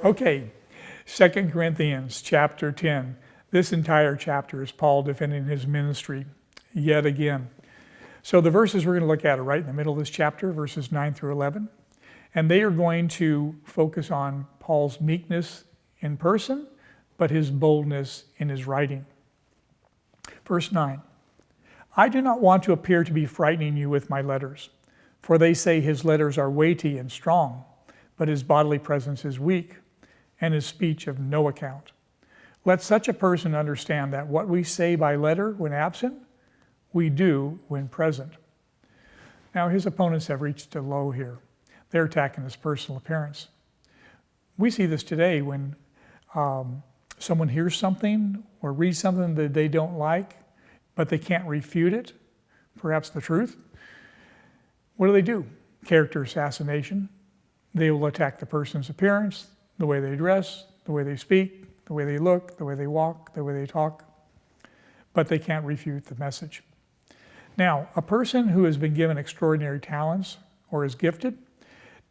Okay, 2 Corinthians chapter 10. This entire chapter is Paul defending his ministry yet again. So the verses we're going to look at are right in the middle of this chapter, verses 9 through 11. And they are going to focus on Paul's meekness in person, but his boldness in his writing. Verse 9. I do not want to appear to be frightening you with my letters, for they say his letters are weighty and strong, but his bodily presence is weak, and his speech of no account. Let such a person understand that what we say by letter when absent, we do when present. Now his opponents have reached a low here. They're attacking his personal appearance. We see this today when someone hears something or reads something that they don't like, but they can't refute it, perhaps the truth. What do? Character assassination. They will attack the person's appearance, the way they dress, the way they speak, the way they look, the way they walk, the way they talk, but they can't refute the message. Now, a person who has been given extraordinary talents or is gifted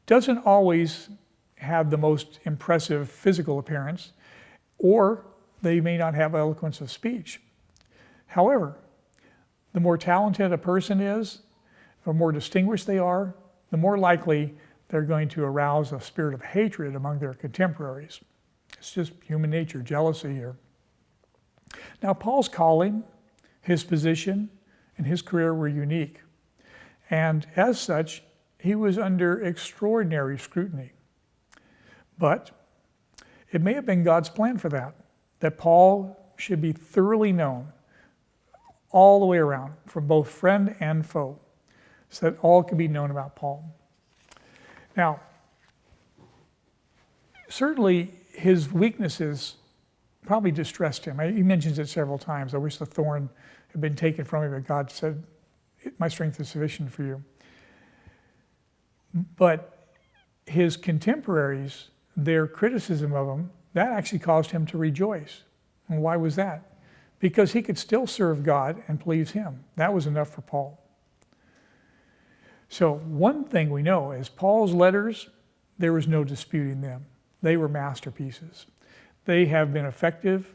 doesn't always have the most impressive physical appearance, or they may not have eloquence of speech. However, the more talented a person is, the more distinguished they are, the more likely they're going to arouse a spirit of hatred among their contemporaries. It's just human nature, jealousy here. Now, Paul's calling, his position, and his career were unique. And as such, he was under extraordinary scrutiny. But it may have been God's plan for that Paul should be thoroughly known all the way around, from both friend and foe, so that all could be known about Paul. Now, certainly his weaknesses probably distressed him. He mentions it several times. I wish the thorn had been taken from me, but God said, my strength is sufficient for you. But his contemporaries, their criticism of him, that actually caused him to rejoice. And why was that? Because he could still serve God and please him. That was enough for Paul. So one thing we know is Paul's letters, there was no disputing them. They were masterpieces. They have been effective,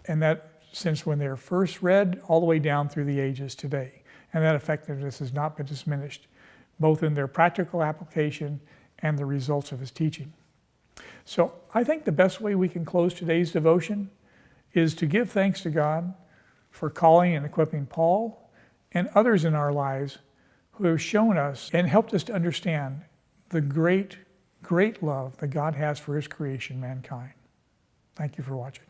and that since when they were first read all the way down through the ages today. And that effectiveness has not been diminished, both in their practical application and the results of his teaching. So I think the best way we can close today's devotion is to give thanks to God for calling and equipping Paul and others in our lives who have shown us and helped us to understand the great, great love that God has for his creation, mankind. Thank you for watching.